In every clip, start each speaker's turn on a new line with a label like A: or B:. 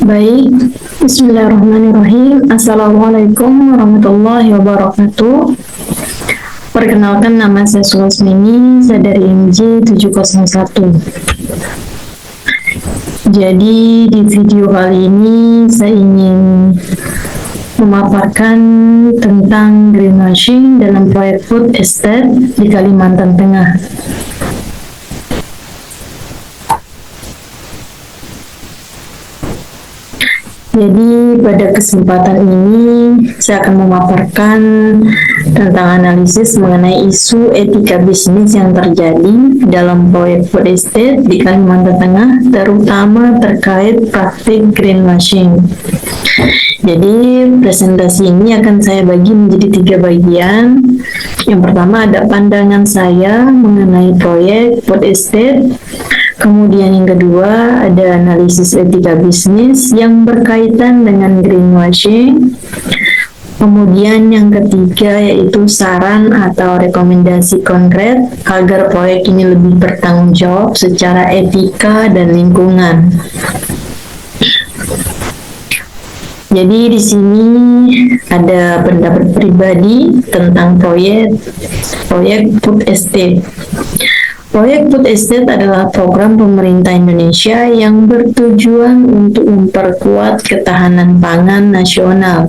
A: Baik, Bismillahirrahmanirrahim. Assalamualaikum warahmatullahi wabarakatuh. Perkenalkan, nama saya Sulasmini, saya dari MJ 701. Jadi di video kali ini saya ingin memaparkan tentang greenwashing dalam proyek food estate di Kalimantan Tengah. Jadi pada kesempatan ini saya akan memaparkan tentang analisis mengenai isu etika bisnis yang terjadi dalam proyek food estate di Kalimantan Tengah, terutama terkait praktik greenwashing. Jadi presentasi ini akan saya bagi menjadi 3 bagian. Yang pertama ada pandangan saya mengenai proyek food estate. Kemudian yang kedua ada analisis etika bisnis yang berkaitan dengan greenwashing. Kemudian yang ketiga yaitu saran atau rekomendasi konkret agar proyek ini lebih bertanggung jawab secara etika dan lingkungan. Jadi di sini ada pendapat pribadi tentang proyek food estate. Proyek food estate adalah program pemerintah Indonesia yang bertujuan untuk memperkuat ketahanan pangan nasional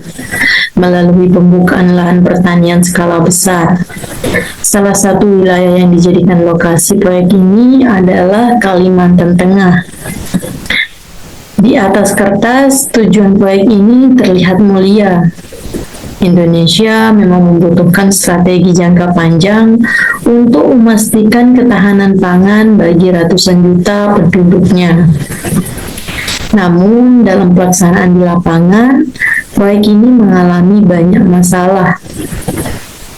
A: melalui pembukaan lahan pertanian skala besar. Salah satu wilayah yang dijadikan lokasi proyek ini adalah Kalimantan Tengah. Di atas kertas, tujuan proyek ini terlihat mulia. Indonesia memang membutuhkan strategi jangka panjang untuk memastikan ketahanan pangan bagi ratusan juta penduduknya. Namun, dalam pelaksanaan di lapangan, proyek ini mengalami banyak masalah.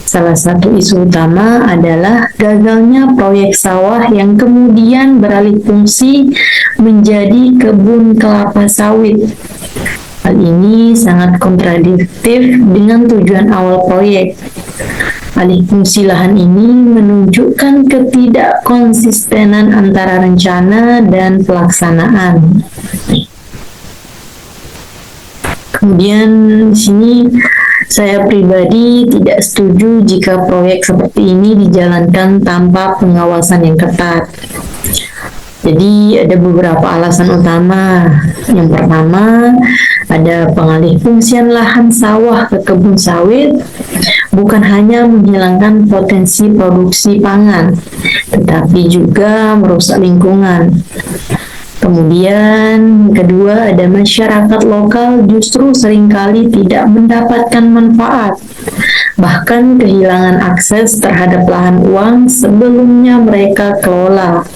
A: Salah satu isu utama adalah gagalnya proyek sawah yang kemudian beralih fungsi menjadi kebun kelapa sawit. Hal ini sangat kontradiktif dengan tujuan awal proyek. Alih fungsi lahan ini menunjukkan ketidakkonsistenan antara rencana dan pelaksanaan. Kemudian di sini saya pribadi tidak setuju jika proyek seperti ini dijalankan tanpa pengawasan yang ketat. Jadi ada beberapa alasan utama. Yang pertama, ada pengalih fungsian lahan sawah ke kebun sawit bukan hanya menghilangkan potensi produksi pangan, tetapi juga merusak lingkungan. Kemudian kedua, ada masyarakat lokal justru seringkali tidak mendapatkan manfaat, bahkan kehilangan akses terhadap lahan uang sebelumnya mereka kelola.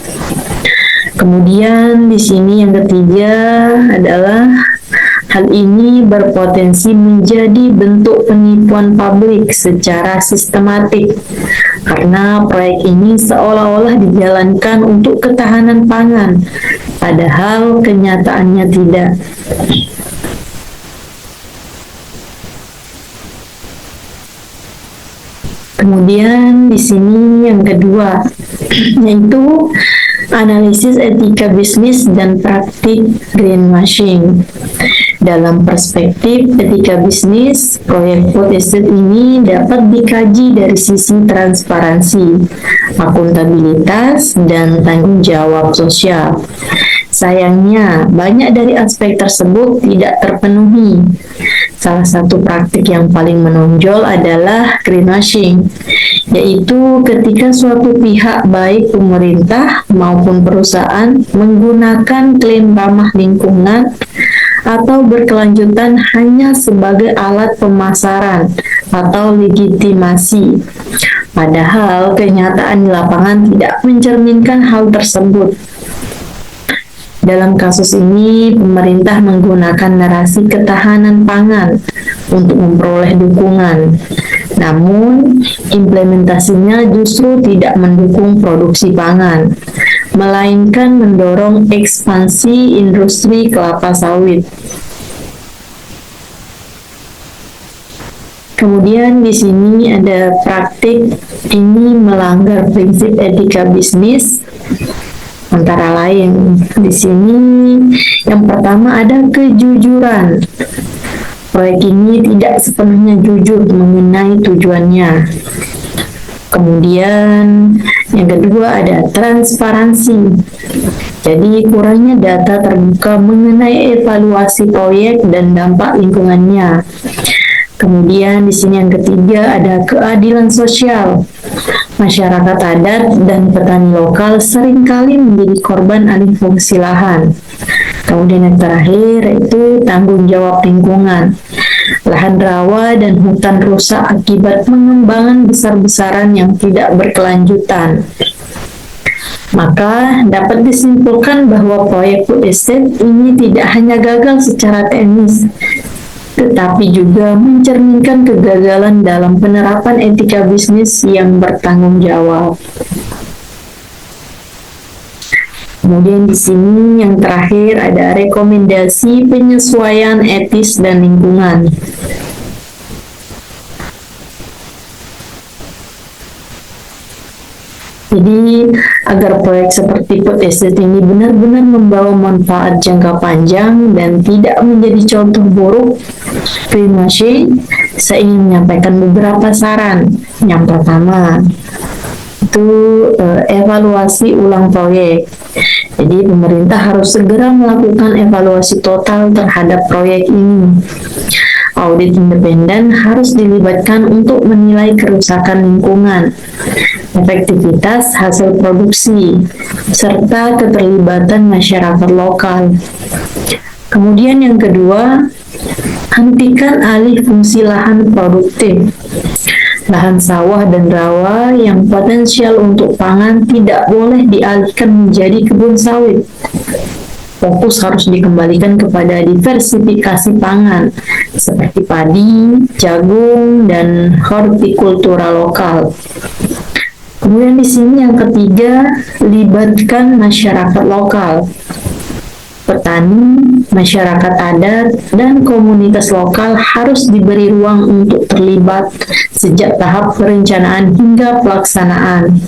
A: Kemudian di sini yang ketiga adalah hal ini berpotensi menjadi bentuk penipuan publik secara sistematik karena proyek ini seolah-olah dijalankan untuk ketahanan pangan, padahal kenyataannya tidak. Kemudian di sini yang kedua yaitu analisis etika bisnis dan praktik greenwashing. Dalam perspektif etika bisnis, proyek food estate ini dapat dikaji dari sisi transparansi, akuntabilitas, dan tanggung jawab sosial. Sayangnya, banyak dari aspek tersebut tidak terpenuhi. Salah satu praktik yang paling menonjol adalah greenwashing, yaitu ketika suatu pihak baik pemerintah maupun perusahaan menggunakan klaim ramah lingkungan atau berkelanjutan hanya sebagai alat pemasaran atau legitimasi. Padahal kenyataan di lapangan tidak mencerminkan hal tersebut. Dalam kasus ini, pemerintah menggunakan narasi ketahanan pangan untuk memperoleh dukungan. Namun, implementasinya justru tidak mendukung produksi pangan, melainkan mendorong ekspansi industri kelapa sawit. Kemudian di sini ada praktik ini melanggar prinsip etika bisnis Antara lain, di sini yang pertama ada kejujuran. Proyek ini tidak sepenuhnya jujur mengenai tujuannya. Kemudian yang kedua ada transparansi. Jadi kurangnya data terbuka mengenai evaluasi proyek dan dampak lingkungannya. Kemudian di sini yang ketiga ada keadilan sosial. Masyarakat adat dan petani lokal seringkali menjadi korban alih fungsi lahan. Kemudian yang terakhir yaitu tanggung jawab lingkungan. Lahan rawa dan hutan rusak akibat pengembangan besar-besaran yang tidak berkelanjutan. Maka dapat disimpulkan bahwa proyek food estate ini tidak hanya gagal secara teknis, tetapi juga mencerminkan kegagalan dalam penerapan etika bisnis yang bertanggung jawab. Kemudian di sini yang terakhir ada rekomendasi penyesuaian etis dan lingkungan. Jadi, agar proyek seperti food estate ini benar-benar membawa manfaat jangka panjang dan tidak menjadi contoh buruk, saya ingin menyampaikan beberapa saran. Yang pertama, itu evaluasi ulang proyek. Jadi, pemerintah harus segera melakukan evaluasi total terhadap proyek ini. Audit independen harus dilibatkan untuk menilai kerusakan lingkungan, efektivitas hasil produksi, serta keterlibatan masyarakat lokal. Kemudian yang kedua, hentikan alih fungsi lahan produktif. Lahan sawah dan rawa yang potensial untuk pangan tidak boleh dialihkan menjadi kebun sawit. Fokus harus dikembalikan kepada diversifikasi pangan seperti padi, jagung, dan hortikultura lokal. Kemudian di sini yang ketiga, libatkan masyarakat lokal. Petani, masyarakat adat, dan komunitas lokal harus diberi ruang untuk terlibat sejak tahap perencanaan hingga pelaksanaan.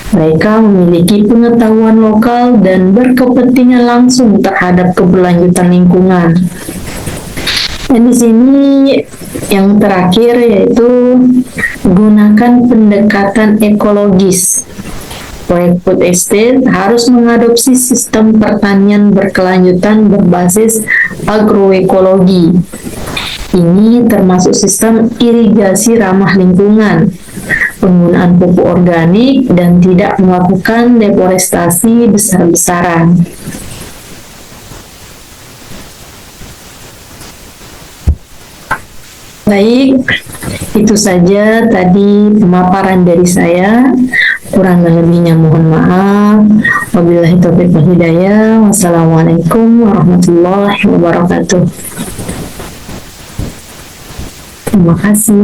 A: Mereka memiliki pengetahuan lokal dan berkepentingan langsung terhadap keberlanjutan lingkungan. Dan di sini yang terakhir yaitu gunakan pendekatan ekologis. Proyek food estate harus mengadopsi sistem pertanian berkelanjutan berbasis agroekologi. Ini termasuk sistem irigasi ramah lingkungan, penggunaan pupuk organik, dan tidak melakukan deforestasi besar-besaran. Baik, itu saja tadi pemaparan dari saya. Kurang dan lebihnya mohon maaf. Wabillahi taufiq wal hidayah. Wassalamualaikum warahmatullahi wabarakatuh. Terima kasih.